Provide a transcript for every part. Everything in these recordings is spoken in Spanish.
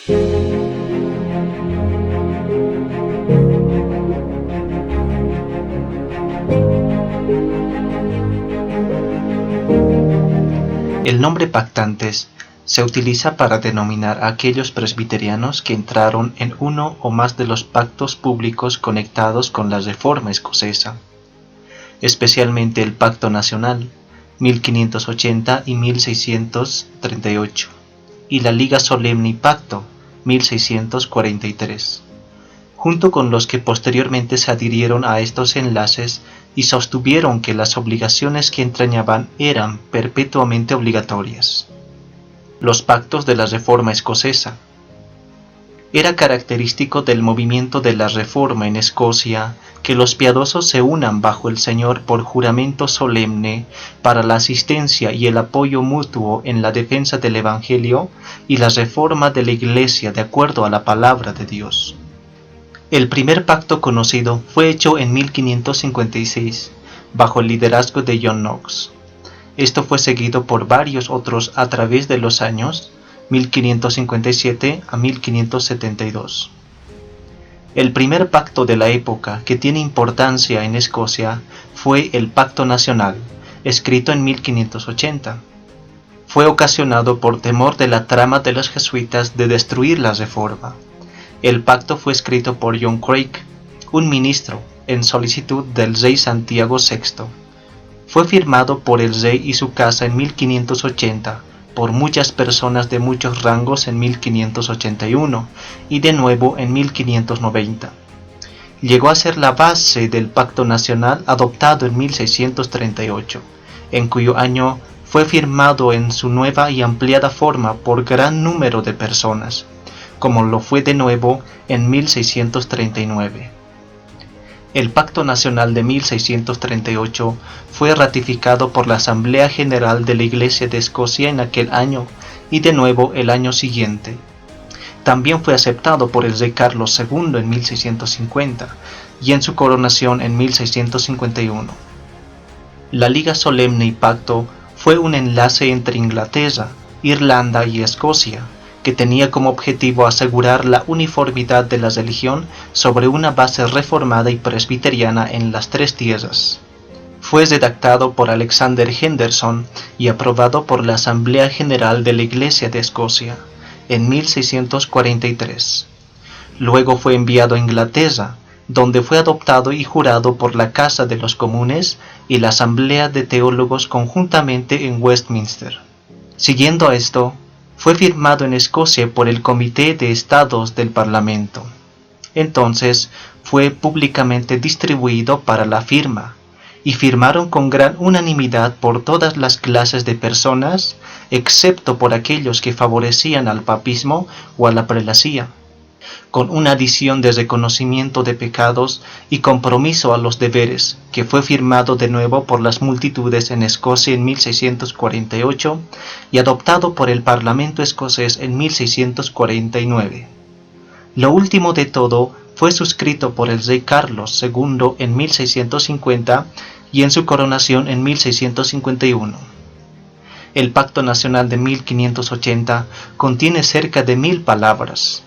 El nombre pactantes se utiliza para denominar a aquellos presbiterianos que entraron en uno o más de los pactos públicos conectados con la Reforma escocesa, especialmente el Pacto Nacional, 1580 y 1638, y la Liga Solemni Pacto, 1643, junto con los que posteriormente se adhirieron a estos enlaces y sostuvieron que las obligaciones que entrañaban eran perpetuamente obligatorias. Los pactos de la Reforma escocesa. Era característico del movimiento de la Reforma en Escocia que los piadosos se unan bajo el Señor por juramento solemne para la asistencia y el apoyo mutuo en la defensa del Evangelio y la reforma de la Iglesia de acuerdo a la palabra de Dios. El primer pacto conocido fue hecho en 1556, bajo el liderazgo de John Knox. Esto fue seguido por varios otros a través de los años 1557 a 1572. El primer pacto de la época que tiene importancia en Escocia fue el Pacto Nacional, escrito en 1580. Fue ocasionado por temor de la trama de los jesuitas de destruir la Reforma. El pacto fue escrito por John Craig, un ministro, en solicitud del rey Santiago VI. Fue firmado por el rey y su casa en 1580, por muchas personas de muchos rangos en 1581 y de nuevo en 1590. Llegó a ser la base del Pacto Nacional adoptado en 1638, en cuyo año fue firmado en su nueva y ampliada forma por gran número de personas, como lo fue de nuevo en 1639. El Pacto Nacional de 1638 fue ratificado por la Asamblea General de la Iglesia de Escocia en aquel año y de nuevo el año siguiente. También fue aceptado por el rey Carlos II en 1650 y en su coronación en 1651. La Liga Solemne y Pacto fue un enlace entre Inglaterra, Irlanda y Escocia, que tenía como objetivo asegurar la uniformidad de la religión sobre una base reformada y presbiteriana en las tres tierras. Fue redactado por Alexander Henderson y aprobado por la Asamblea General de la Iglesia de Escocia en 1643. Luego fue enviado a Inglaterra, donde fue adoptado y jurado por la Casa de los Comunes y la Asamblea de Teólogos conjuntamente en Westminster. Siguiendo a esto, fue firmado en Escocia por el Comité de Estados del Parlamento. Entonces fue públicamente distribuido para la firma, y firmaron con gran unanimidad por todas las clases de personas, excepto por aquellos que favorecían al papismo o a la prelacía, con una adición de reconocimiento de pecados y compromiso a los deberes, que fue firmado de nuevo por las multitudes en Escocia en 1648 y adoptado por el Parlamento escocés en 1649. Lo último de todo fue suscrito por el rey Carlos II en 1650 y en su coronación en 1651. El Pacto Nacional de 1580 contiene cerca de 1000 palabras.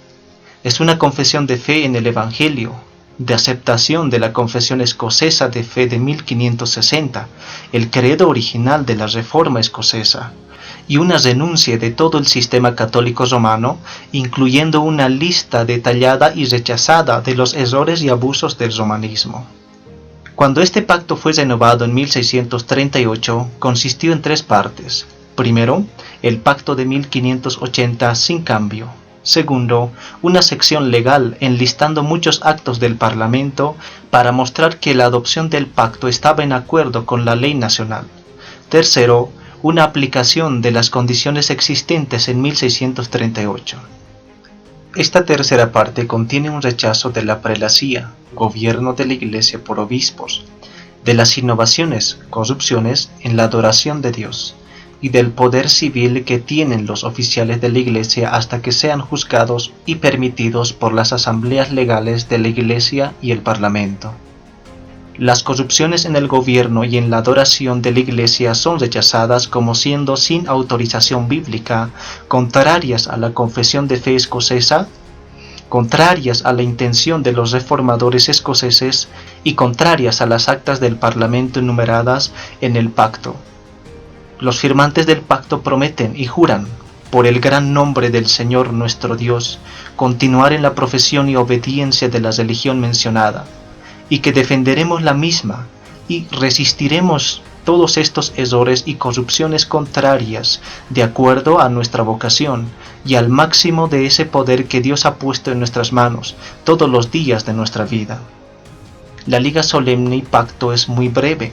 Es una confesión de fe en el Evangelio, de aceptación de la Confesión Escocesa de Fe de 1560, el credo original de la Reforma escocesa, y una renuncia de todo el sistema católico romano, incluyendo una lista detallada y rechazada de los errores y abusos del romanismo. Cuando este pacto fue renovado en 1638, consistió en 3 partes. Primero, el pacto de 1580 sin cambio. Segundo, una sección legal enlistando muchos actos del Parlamento para mostrar que la adopción del pacto estaba en acuerdo con la ley nacional. Tercero, una aplicación de las condiciones existentes en 1638. Esta tercera parte contiene un rechazo de la prelacía, gobierno de la Iglesia por obispos, de las innovaciones, corrupciones en la adoración de Dios, y del poder civil que tienen los oficiales de la Iglesia hasta que sean juzgados y permitidos por las asambleas legales de la Iglesia y el Parlamento. Las corrupciones en el gobierno y en la adoración de la Iglesia son rechazadas como siendo sin autorización bíblica, contrarias a la confesión de fe escocesa, contrarias a la intención de los reformadores escoceses y contrarias a las actas del Parlamento enumeradas en el pacto. Los firmantes del pacto prometen y juran, por el gran nombre del Señor nuestro Dios, continuar en la profesión y obediencia de la religión mencionada, y que defenderemos la misma y resistiremos todos estos errores y corrupciones contrarias de acuerdo a nuestra vocación y al máximo de ese poder que Dios ha puesto en nuestras manos todos los días de nuestra vida. La Liga Solemne y Pacto es muy breve.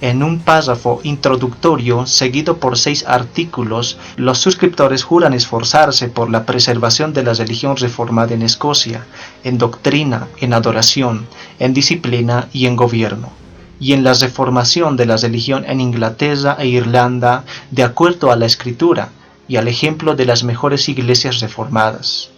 En un párrafo introductorio seguido por 6 artículos, los suscriptores juran esforzarse por la preservación de la religión reformada en Escocia, en doctrina, en adoración, en disciplina y en gobierno, y en la reformación de la religión en Inglaterra e Irlanda de acuerdo a la Escritura y al ejemplo de las mejores iglesias reformadas.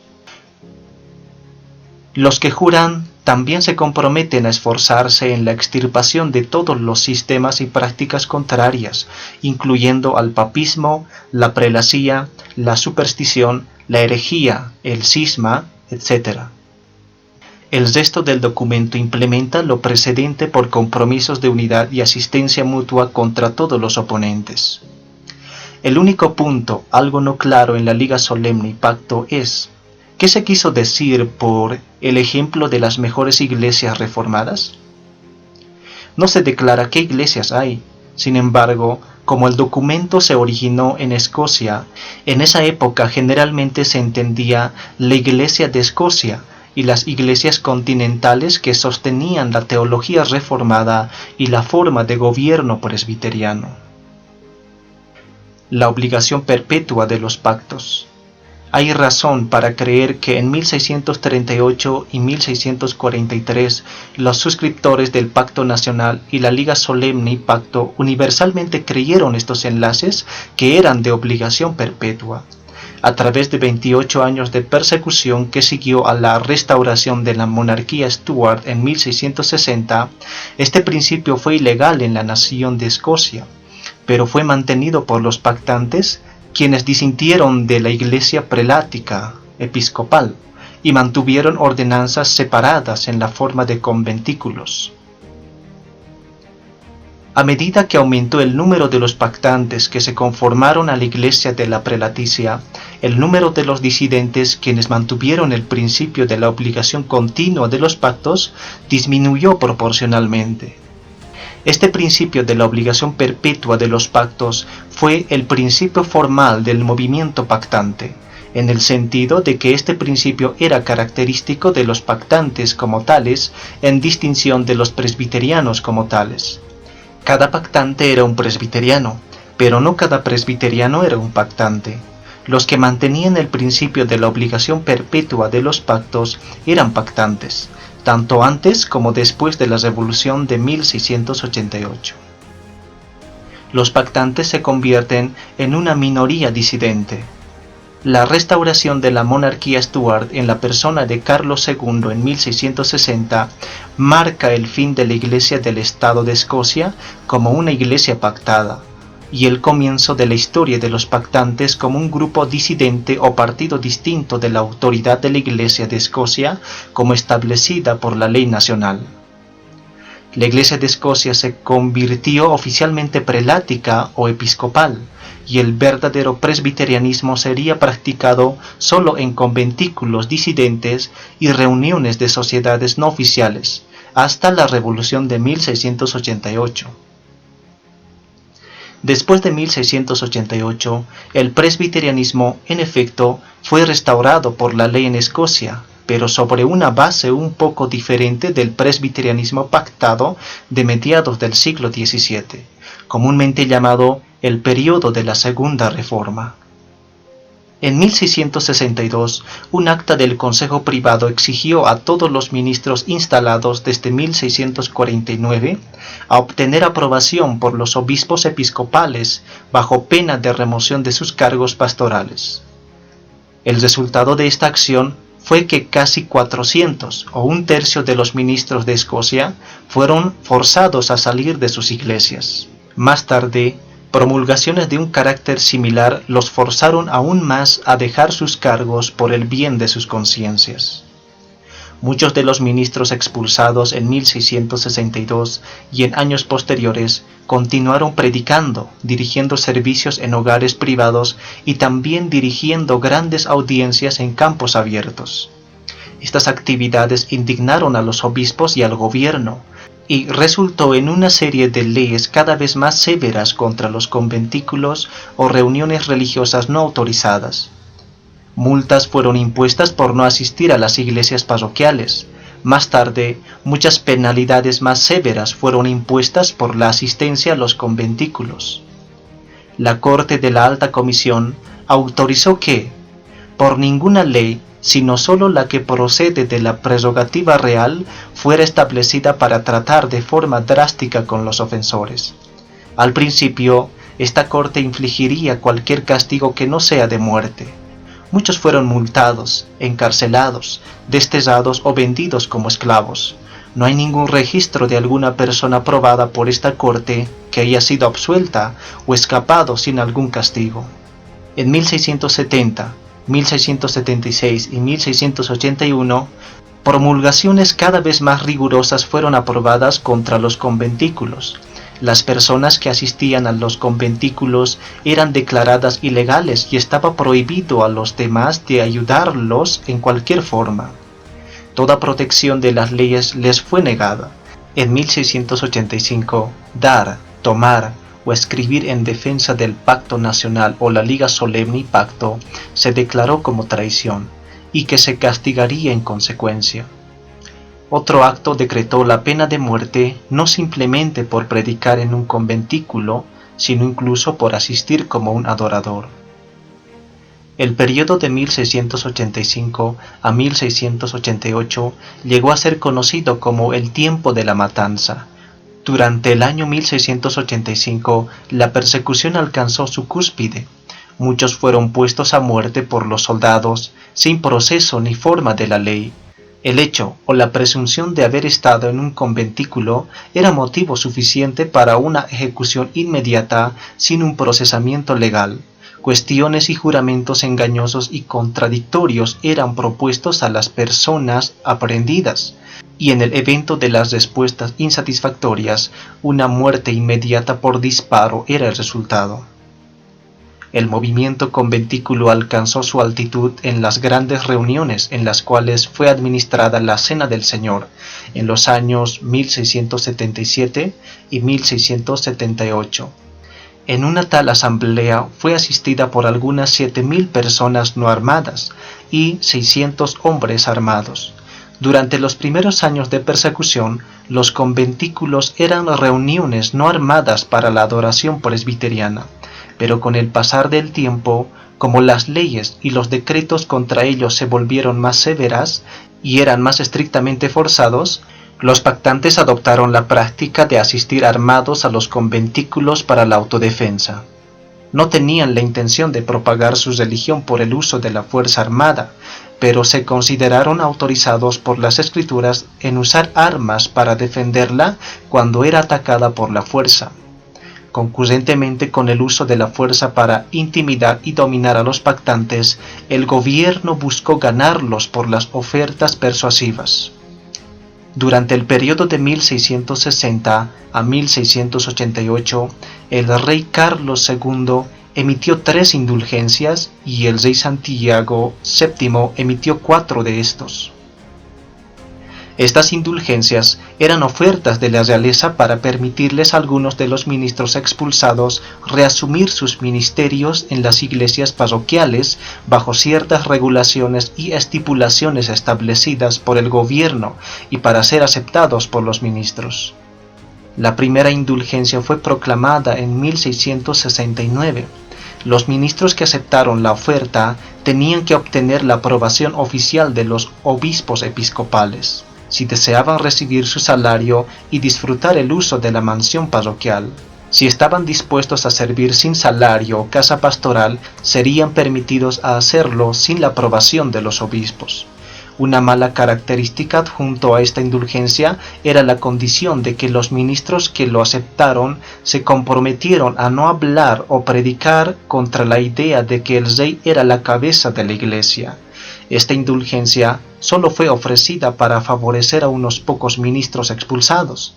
Los que juran también se comprometen a esforzarse en la extirpación de todos los sistemas y prácticas contrarias, incluyendo al papismo, la prelacía, la superstición, la herejía, el cisma, etc. El resto del documento implementa lo precedente por compromisos de unidad y asistencia mutua contra todos los oponentes. El único punto, algo no claro en la Liga Solemne y Pacto es: ¿qué se quiso decir por el ejemplo de las mejores iglesias reformadas? No se declara qué iglesias hay. Sin embargo, como el documento se originó en Escocia, en esa época generalmente se entendía la Iglesia de Escocia y las iglesias continentales que sostenían la teología reformada y la forma de gobierno presbiteriano. La obligación perpetua de los pactos. Hay razón para creer que en 1638 y 1643 los suscriptores del Pacto Nacional y la Liga Solemne y Pacto universalmente creyeron estos enlaces que eran de obligación perpetua. A través de 28 años de persecución que siguió a la restauración de la monarquía Stuart en 1660, este principio fue ilegal en la nación de Escocia, pero fue mantenido por los pactantes, quienes disintieron de la iglesia prelática episcopal y mantuvieron ordenanzas separadas en la forma de conventículos. A medida que aumentó el número de los pactantes que se conformaron a la iglesia de la prelaticia, el número de los disidentes quienes mantuvieron el principio de la obligación continua de los pactos disminuyó proporcionalmente. Este principio de la obligación perpetua de los pactos fue el principio formal del movimiento pactante, en el sentido de que este principio era característico de los pactantes como tales, en distinción de los presbiterianos como tales. Cada pactante era un presbiteriano, pero no cada presbiteriano era un pactante. Los que mantenían el principio de la obligación perpetua de los pactos eran pactantes, tanto antes como después de la Revolución de 1688. Los pactantes se convierten en una minoría disidente. La restauración de la monarquía Stuart en la persona de Carlos II en 1660 marca el fin de la Iglesia del Estado de Escocia como una iglesia pactada, y el comienzo de la historia de los pactantes como un grupo disidente o partido distinto de la autoridad de la Iglesia de Escocia como establecida por la ley nacional. La Iglesia de Escocia se convirtió oficialmente prelática o episcopal, y el verdadero presbiterianismo sería practicado solo en conventículos disidentes y reuniones de sociedades no oficiales, hasta la Revolución de 1688. Después de 1688, el presbiterianismo, en efecto, fue restaurado por la ley en Escocia, pero sobre una base un poco diferente del presbiterianismo pactado de mediados del siglo XVII, comúnmente llamado el período de la Segunda Reforma. En 1662, un acta del Consejo Privado exigió a todos los ministros instalados desde 1649 a obtener aprobación por los obispos episcopales bajo pena de remoción de sus cargos pastorales. El resultado de esta acción fue que casi 400 o un tercio de los ministros de Escocia fueron forzados a salir de sus iglesias. Más tarde, promulgaciones de un carácter similar los forzaron aún más a dejar sus cargos por el bien de sus conciencias. Muchos de los ministros expulsados en 1662 y en años posteriores continuaron predicando, dirigiendo servicios en hogares privados y también dirigiendo grandes audiencias en campos abiertos. Estas actividades indignaron a los obispos y al gobierno, y resultó en una serie de leyes cada vez más severas contra los conventículos o reuniones religiosas no autorizadas. Multas fueron impuestas por no asistir a las iglesias parroquiales. Más tarde, muchas penalidades más severas fueron impuestas por la asistencia a los conventículos. La Corte de la Alta Comisión autorizó que, por ninguna ley, sino solo la que procede de la prerrogativa real, fuera establecida para tratar de forma drástica con los ofensores. Al principio, esta corte infligiría cualquier castigo que no sea de muerte. Muchos fueron multados, encarcelados, desterrados o vendidos como esclavos. No hay ningún registro de alguna persona probada por esta corte que haya sido absuelta o escapado sin algún castigo. En 1670, 1676 y 1681, promulgaciones cada vez más rigurosas fueron aprobadas contra los conventículos. Las personas que asistían a los conventículos eran declaradas ilegales y estaba prohibido a los demás de ayudarlos en cualquier forma. Toda protección de las leyes les fue negada. En 1685, dar, tomar o escribir en defensa del Pacto Nacional o la Liga Solemni Pacto se declaró como traición y que se castigaría en consecuencia. Otro acto decretó la pena de muerte no simplemente por predicar en un conventículo, sino incluso por asistir como un adorador. El periodo de 1685 a 1688 llegó a ser conocido como el tiempo de la matanza. Durante el año 1685, la persecución alcanzó su cúspide. Muchos fueron puestos a muerte por los soldados, sin proceso ni forma de la ley. El hecho o la presunción de haber estado en un conventículo era motivo suficiente para una ejecución inmediata sin un procesamiento legal. Cuestiones y juramentos engañosos y contradictorios eran propuestos a las personas aprehendidas, y en el evento de las respuestas insatisfactorias, una muerte inmediata por disparo era el resultado. El movimiento conventículo alcanzó su altitud en las grandes reuniones en las cuales fue administrada la Cena del Señor en los años 1677 y 1678. En una tal asamblea fue asistida por algunas 7.000 personas no armadas y 600 hombres armados. Durante los primeros años de persecución, los conventículos eran reuniones no armadas para la adoración presbiteriana. Pero con el pasar del tiempo, como las leyes y los decretos contra ellos se volvieron más severas y eran más estrictamente forzados, los pactantes adoptaron la práctica de asistir armados a los conventículos para la autodefensa. No tenían la intención de propagar su religión por el uso de la fuerza armada, pero se consideraron autorizados por las Escrituras en usar armas para defenderla cuando era atacada por la fuerza. Concurrentemente con el uso de la fuerza para intimidar y dominar a los pactantes, el gobierno buscó ganarlos por las ofertas persuasivas. Durante el periodo de 1660 a 1688, el rey Carlos II emitió 3 indulgencias y el rey Santiago VII emitió 4 de estos. Estas indulgencias eran ofertas de la realeza para permitirles a algunos de los ministros expulsados reasumir sus ministerios en las iglesias parroquiales bajo ciertas regulaciones y estipulaciones establecidas por el gobierno y para ser aceptados por los ministros. La primera indulgencia fue proclamada en 1669. Los ministros que aceptaron la oferta tenían que obtener la aprobación oficial de los obispos episcopales si deseaban recibir su salario y disfrutar el uso de la mansión parroquial. Si estaban dispuestos a servir sin salario o casa pastoral, serían permitidos a hacerlo sin la aprobación de los obispos. Una mala característica adjunto a esta indulgencia era la condición de que los ministros que lo aceptaron se comprometieron a no hablar o predicar contra la idea de que el rey era la cabeza de la iglesia. Esta indulgencia solo fue ofrecida para favorecer a unos pocos ministros expulsados.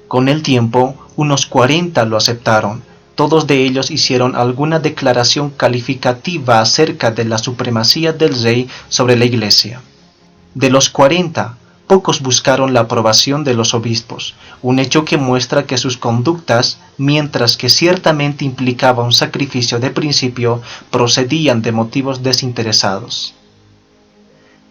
Con el tiempo, unos 40 lo aceptaron. Todos de ellos hicieron alguna declaración calificativa acerca de la supremacía del rey sobre la iglesia. De los 40, pocos buscaron la aprobación de los obispos, un hecho que muestra que sus conductas, mientras que ciertamente implicaba un sacrificio de principio, procedían de motivos desinteresados.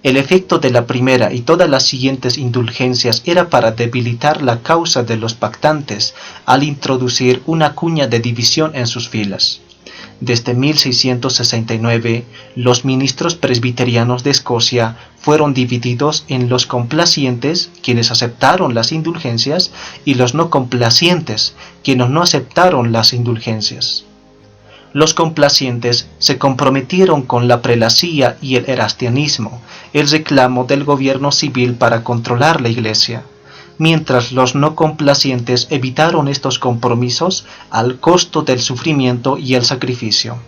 El efecto de la primera y todas las siguientes indulgencias era para debilitar la causa de los pactantes al introducir una cuña de división en sus filas. Desde 1669, los ministros presbiterianos de Escocia fueron divididos en los complacientes, quienes aceptaron las indulgencias, y los no complacientes, quienes no aceptaron las indulgencias. Los complacientes se comprometieron con la prelacía y el erastianismo, el reclamo del gobierno civil para controlar la iglesia, mientras los no complacientes evitaron estos compromisos al costo del sufrimiento y el sacrificio.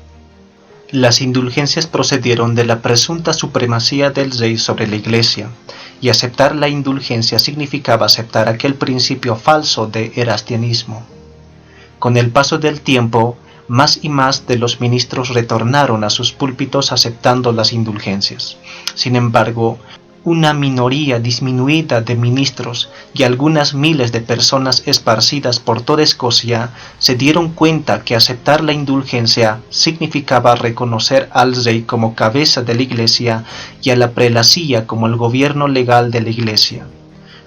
Las indulgencias procedieron de la presunta supremacía del rey sobre la iglesia, y aceptar la indulgencia significaba aceptar aquel principio falso de erastianismo. Con el paso del tiempo, más y más de los ministros retornaron a sus púlpitos aceptando las indulgencias. Sin embargo, una minoría disminuida de ministros y algunas miles de personas esparcidas por toda Escocia se dieron cuenta que aceptar la indulgencia significaba reconocer al rey como cabeza de la iglesia y a la prelacía como el gobierno legal de la iglesia.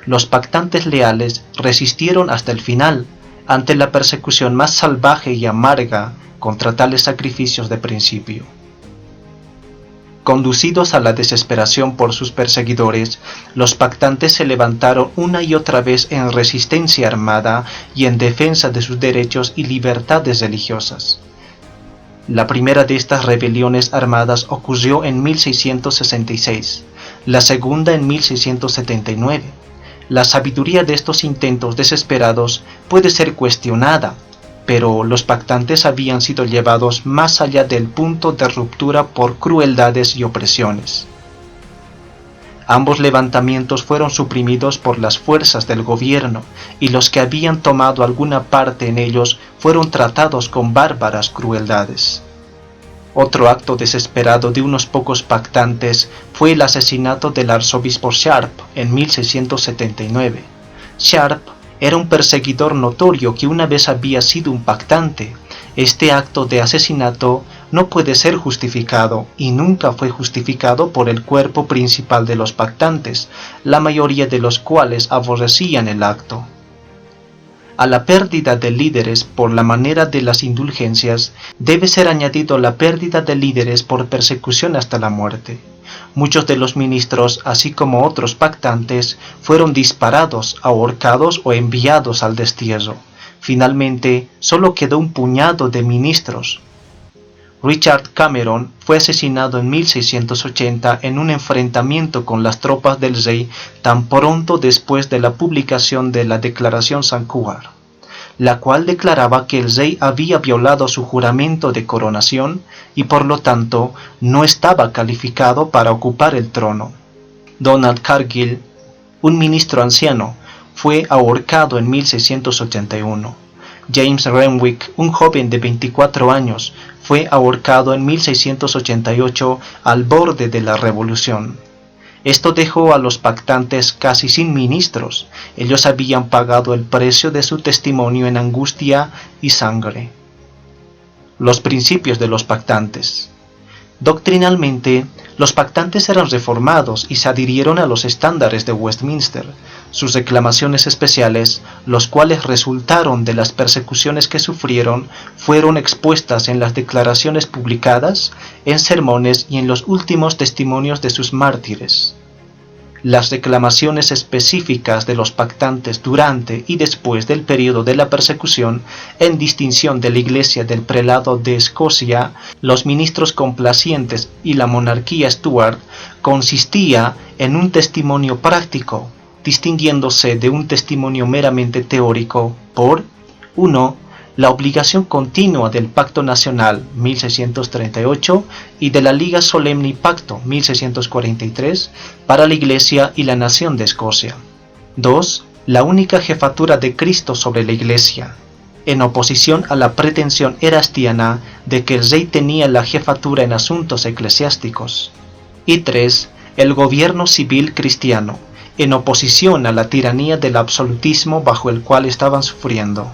Los pactantes leales resistieron hasta el final ante la persecución más salvaje y amarga contra tales sacrificios de principio. Conducidos a la desesperación por sus perseguidores, los pactantes se levantaron una y otra vez en resistencia armada y en defensa de sus derechos y libertades religiosas. La primera de estas rebeliones armadas ocurrió en 1666, la segunda en 1679. La sabiduría de estos intentos desesperados puede ser cuestionada, pero los pactantes habían sido llevados más allá del punto de ruptura por crueldades y opresiones. Ambos levantamientos fueron suprimidos por las fuerzas del gobierno, y los que habían tomado alguna parte en ellos fueron tratados con bárbaras crueldades. Otro acto desesperado de unos pocos pactantes fue el asesinato del arzobispo Sharp en 1679. Sharp era un perseguidor notorio que una vez había sido un pactante. Este acto de asesinato no puede ser justificado y nunca fue justificado por el cuerpo principal de los pactantes, la mayoría de los cuales aborrecían el acto. A la pérdida de líderes por la manera de las indulgencias debe ser añadido la pérdida de líderes por persecución hasta la muerte. Muchos de los ministros, así como otros pactantes, fueron disparados, ahorcados o enviados al destierro. Finalmente, solo quedó un puñado de ministros. Richard Cameron fue asesinado en 1680 en un enfrentamiento con las tropas del rey tan pronto después de la publicación de la Declaración Sanquhar, la cual declaraba que el rey había violado su juramento de coronación y por lo tanto no estaba calificado para ocupar el trono. Donald Cargill, un ministro anciano, fue ahorcado en 1681. James Renwick, un joven de 24 años, fue ahorcado en 1688 al borde de la revolución. Esto dejó a los pactantes casi sin ministros. Ellos habían pagado el precio de su testimonio en angustia y sangre. Los principios de los pactantes. Doctrinalmente, los pactantes eran reformados y se adhirieron a los estándares de Westminster. Sus reclamaciones especiales, los cuales resultaron de las persecuciones que sufrieron, fueron expuestas en las declaraciones publicadas, en sermones y en los últimos testimonios de sus mártires. las reclamaciones específicas de los pactantes durante y después del periodo de la persecución, en distinción de la Iglesia del Prelado de Escocia, los ministros complacientes y la monarquía Stuart, consistía en un testimonio práctico, distinguiéndose de un testimonio meramente teórico por 1. La obligación continua del Pacto Nacional 1638 y de la Liga Solemni Pacto 1643 para la Iglesia y la Nación de Escocia. 2. La única jefatura de Cristo sobre la Iglesia, en oposición a la pretensión erastiana de que el rey tenía la jefatura en asuntos eclesiásticos. Y 3. El gobierno civil cristiano, en oposición a la tiranía del absolutismo bajo el cual estaban sufriendo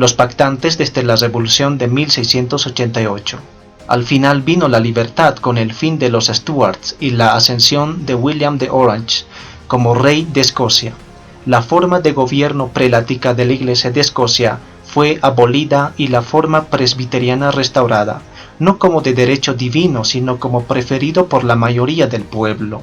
los pactantes desde la Revolución de 1688. Al final vino la libertad con el fin de los Stuarts y la ascensión de William de Orange como rey de Escocia. La forma de gobierno prelática de la Iglesia de Escocia fue abolida y la forma presbiteriana restaurada, no como de derecho divino, sino como preferido por la mayoría del pueblo.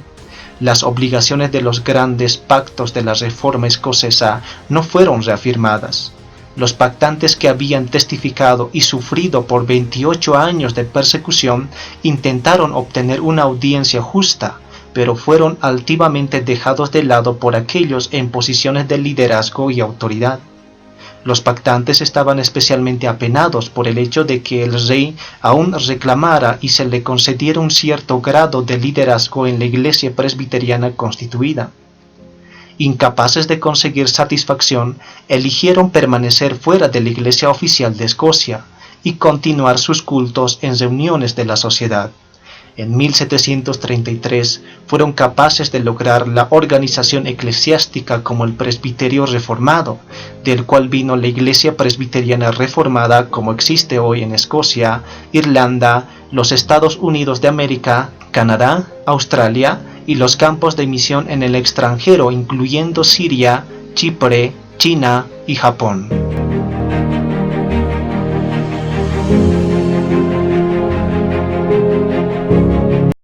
Las obligaciones de los grandes pactos de la Reforma escocesa no fueron reafirmadas. Los pactantes que habían testificado y sufrido por 28 años de persecución intentaron obtener una audiencia justa, pero fueron altivamente dejados de lado por aquellos en posiciones de liderazgo y autoridad. Los pactantes estaban especialmente apenados por el hecho de que el rey aún reclamara y se le concediera un cierto grado de liderazgo en la iglesia presbiteriana constituida. Incapaces de conseguir satisfacción, eligieron permanecer fuera de la Iglesia oficial de Escocia y continuar sus cultos en reuniones de la sociedad. En 1733 fueron capaces de lograr la organización eclesiástica como el Presbiterio Reformado, del cual vino la Iglesia Presbiteriana Reformada como existe hoy en Escocia, Irlanda, los Estados Unidos de América, Canadá, Australia y los campos de misión en el extranjero, incluyendo Siria, Chipre, China y Japón.